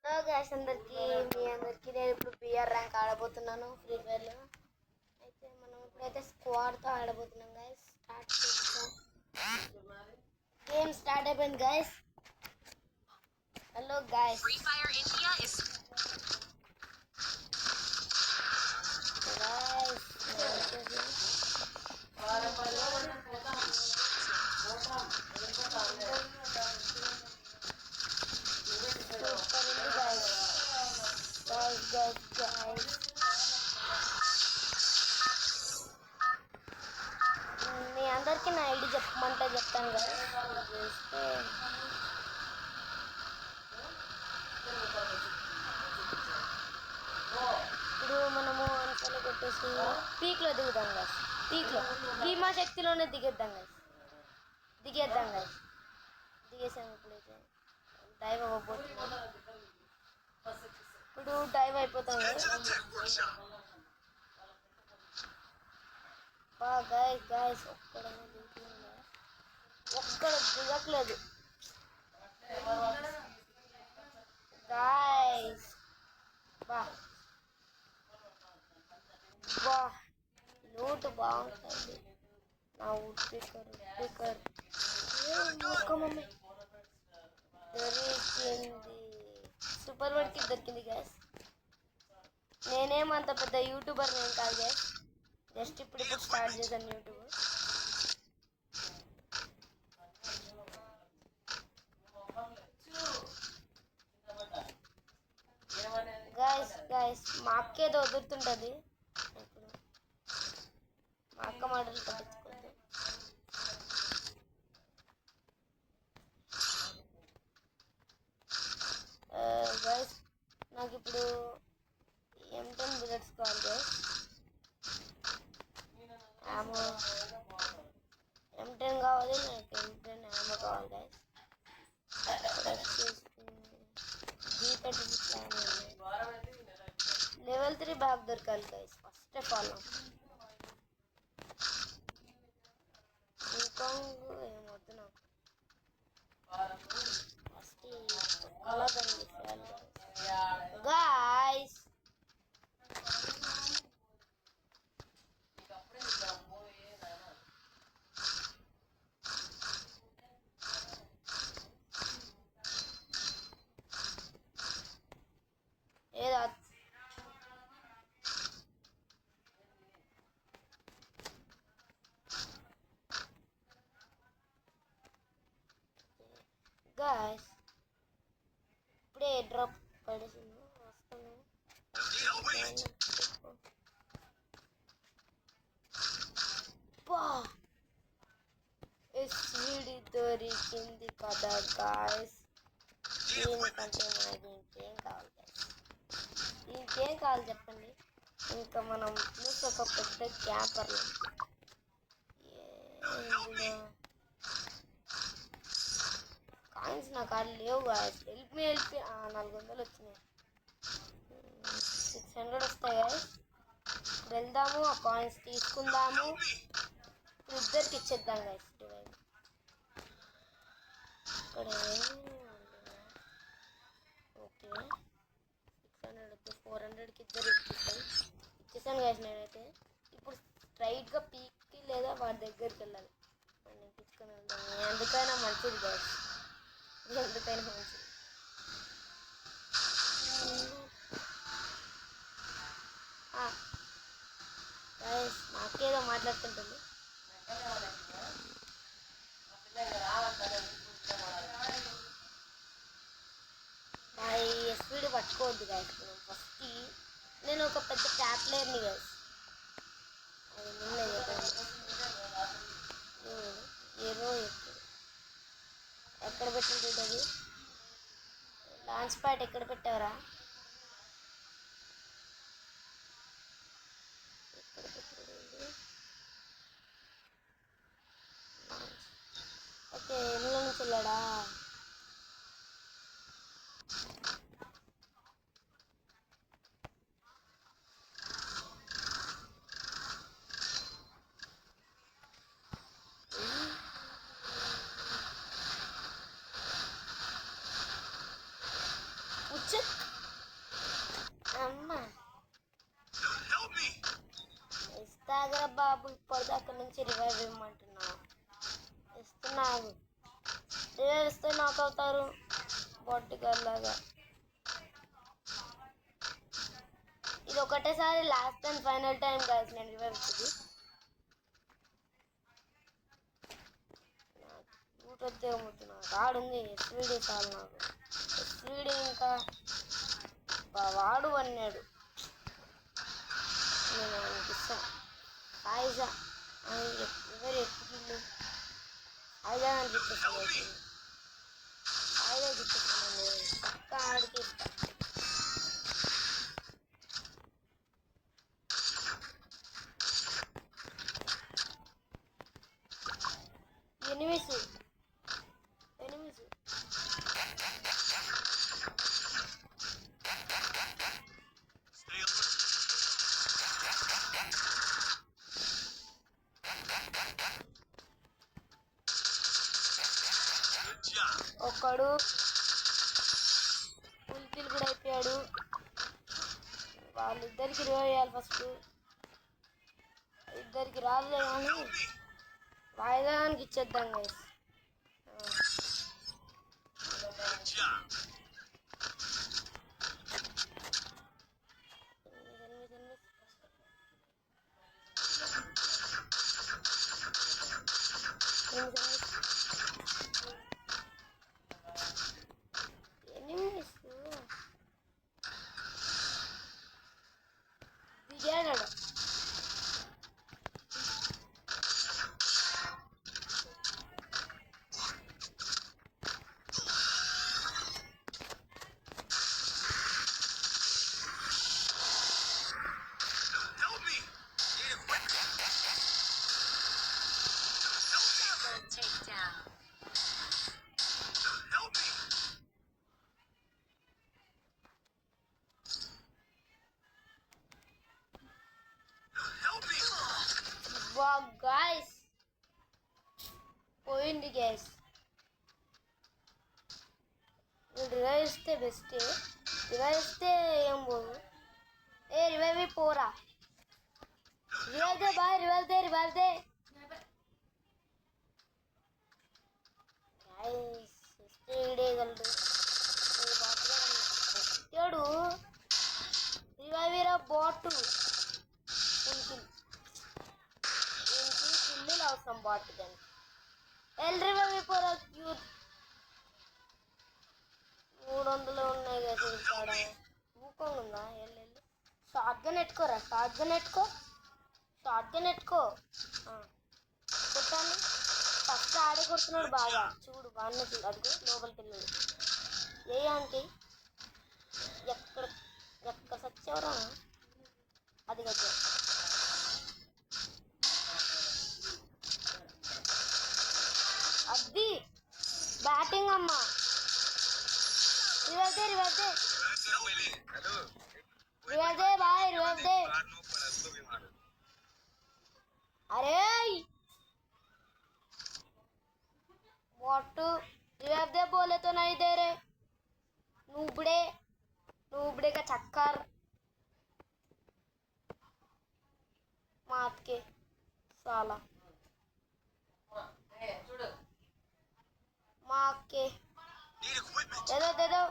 Hello guys అందరికి మీ అందరికి నేను ఇప్పుడు బిఆర్ ర్యాంక్ ఆడబోతున్నాను ఫ్రీ ఫైర్లో. అయితే మనం ఇప్పుడైతే స్క్వాడ్తో ఆడబోతున్నాం గైస్. స్టార్ట్ చేస్తాం. గేమ్ స్టార్ట్ అయిపోయింది guys. Hello guys. Free fire India is మీ అందరికి నా ఐడి చెప్పమంటే చెప్తాను కదా. చేస్తే ఇప్పుడు మనము అన్ఫాలో కొట్టేసి పీక్లో దిగుదాం కదా. పీక్లో భీమా శక్తిలోనే దిగేద్దాం కదా. దిగేసాము. ఇప్పుడైతే డైవ్ అవ్వబోతున్నాం. ఇప్పుడు డైవ్ అయిపోతాం గాయస్. ఒక్కడ దిగట్లేదు గాయస్. లూట్ బాగుంటుంది. నా వుడ్ పికర్ మమ్మీ దొరికింది. సూపర్ వర్డ్కి దొరికింది గ్యాస్. నేనేమంత పెద్ద యూట్యూబర్ నేను కాదు గ్యాస్. జస్ట్ ఇప్పుడు స్టార్ట్ చేశాను యూట్యూబ్. గాయస్ మా అక్క ఏదో వదులుతుంటుంది. ఇప్పుడు మా అక్క మాటలు పట్టించుకోవద్దు. గైస్ నాకు ఇప్పుడు M10 బుల్లెట్స్ కావాలి గైస్. ఆమో M10 కావాలి. నాకు M10 ఆమో కావాలి గైస్. లెవెల్ 3 బ్యాగ్ దొరకాలి గైస్. ఫస్ట్ ఆఫ్ ఆల్ ఇంకొంగు ఏమొద్దు నాకు. ఫస్ట్ అలా కనిపిస్తాను గాయస్. ఏదో గాయస్ ఇప్పుడే డ్రాప్ పడేసింది. వస్తాను. ఎస్విడి దొరికింది కదా గాయస్. దీనికంటే మనకి ఇంకేం కావాలి గాయస్. ఇంకేం కావాలి చెప్పండి. ఇంకా మనం ప్లస్ ఒక పెద్ద క్యాంపర్లు. కాయిన్స్ నా కార్డు లేవు గాయస్. హెల్ప్ 400 వచ్చినాయి. 600 వస్తాయి గాయస్. ఇప్పుడు వెళ్దాము, ఆ కాయిన్స్ తీసుకుందాము. ఇప్పుడు ఇద్దరికి ఇచ్చేద్దాం గాయస్. ఇక్కడ ఓకే 600 400కి ఇద్దరు ఇచ్చేసాను గాయస్. నేనైతే ఇప్పుడు స్ట్రైట్గా పీక్కి లేదా వాడి దగ్గరికి వెళ్ళాలి. నేను తీసుకొని వెళ్దాము. ఎందుకైనా మంచిది గాయస్. ఎందుకైనా మంచిది. గాయస్ నాకేదో మాట్లాడుతుంటుంది. ఎస్పీడ్ పట్టుకోవద్దు గాయస్. ఫస్ట్ నేను ఒక పెద్ద ట్యాప్ ప్లేయర్ని గాయస్. అది నిన్న ఏదో ఎక్కడ పెట్టింది అది. లాంచ్ ప్యాడ్ ఎక్కడ పెట్టారా? ఎక్కడ పెట్టాడు? ఓకే ఇందులో నుంచి వెళ్ళాడా? చిక్ అమ్మ ఇస్తాగరా బాబు, ఇప్పటిదాకా నుంచి రివైవ్ ఇవ్వమంటున్నావు. ఇస్తున్నావు, రివైవ్ ఇస్తే నాకు అవుతారు బొట్టుగాలాగా. ఇది ఒకటేసారి last and final time guys నేను రివైవ్ ఇచ్చింది. ఉద్యోగం రాడుంది ఎస్వీడి చాలు నాకు. ఎస్వీడి ఇంకా వాడు అన్నాడు, నేను ఆయనకి ఇస్తాను. సాయిజా ఎవరు ఎత్తుకిళ్ళు సాయిజా అని చెప్పేస్తాను. సాయిజా చెప్పేస్తాను పక్క ఆడికి ఇస్తా. ఎనిమిస్ ఒక్కడు పుల్కిల్ కూడా అయిపోయాడు. వాళ్ళిద్దరికి రివైవ్ చేయాలి ఫస్ట్. ఇద్దరికి రాదులే కానీ వాయిదానికి ఇచ్చేద్దాం గైస్. దిగాడు గాయస్. పోయింది గ్యాస్. రివైవ్ ఇస్తే బెస్టే, రివైవ్ ఇస్తే ఏం పోదు. రివైవ్ పోరా, revive the boy, revive the guys. ఇస్తే ఇడేయగలడు ఎట్టాడు. రివైవ్ రా బాటు, కిల్లులు అవసరం బాట్ దానికి. రివైవ్ పోరా యూత్. 300 ఉన్నాయి కదా ఇక్కడ. ఊకం ఉందా? షార్ట్ గన్ ఎట్టుకోరా, షార్ట్ గన్ ఎట్టుకో. కొట్టాను ఫస్ట్ ఆడే కొడుతున్నాడు బాగా. చూడు బాగానే చూడు, అదిగో లోపలికి వెళ్ళాడు. ఏ ఆంటీ ఎక్కడ సచ్చేవరా? అది కదా అది బ్యాటింగ్ అమ్మా. Revive the boy, revive the. अरे मोटू रिवाइव दे बोले तो नहीं दे रहे. नूबड़े का चक्कर मात के साला मार के दे दो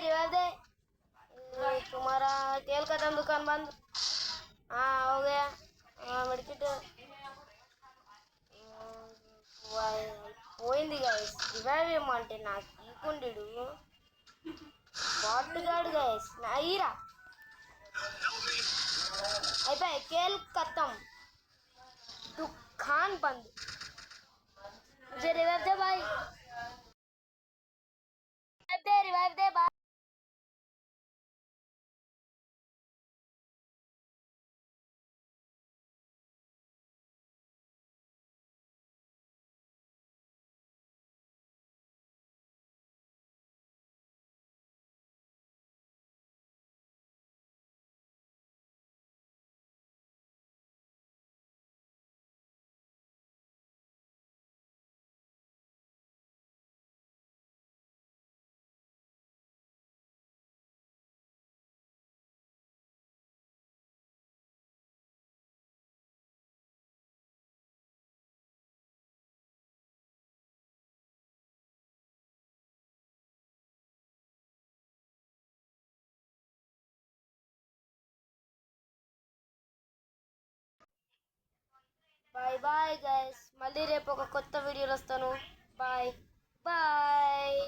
रिवाइव दे. तुम्हारा तेल का दुकान बंद. हो गया. मेडिकेट పోయింది గైస్. రివైవ్ ఏమంటే నాకు ఈకుండీడు బాటుగాడు గైస్. అయ్యిరా అయిపోయి కేల్ ఖతం, दुकान बंद. मुझे रिवाइव दे भाई, रिवाइव दे भाई. Bye bye guys. మళ్ళీ రేపు ఒక కొత్త వీడియోలో వస్తాను. Bye bye.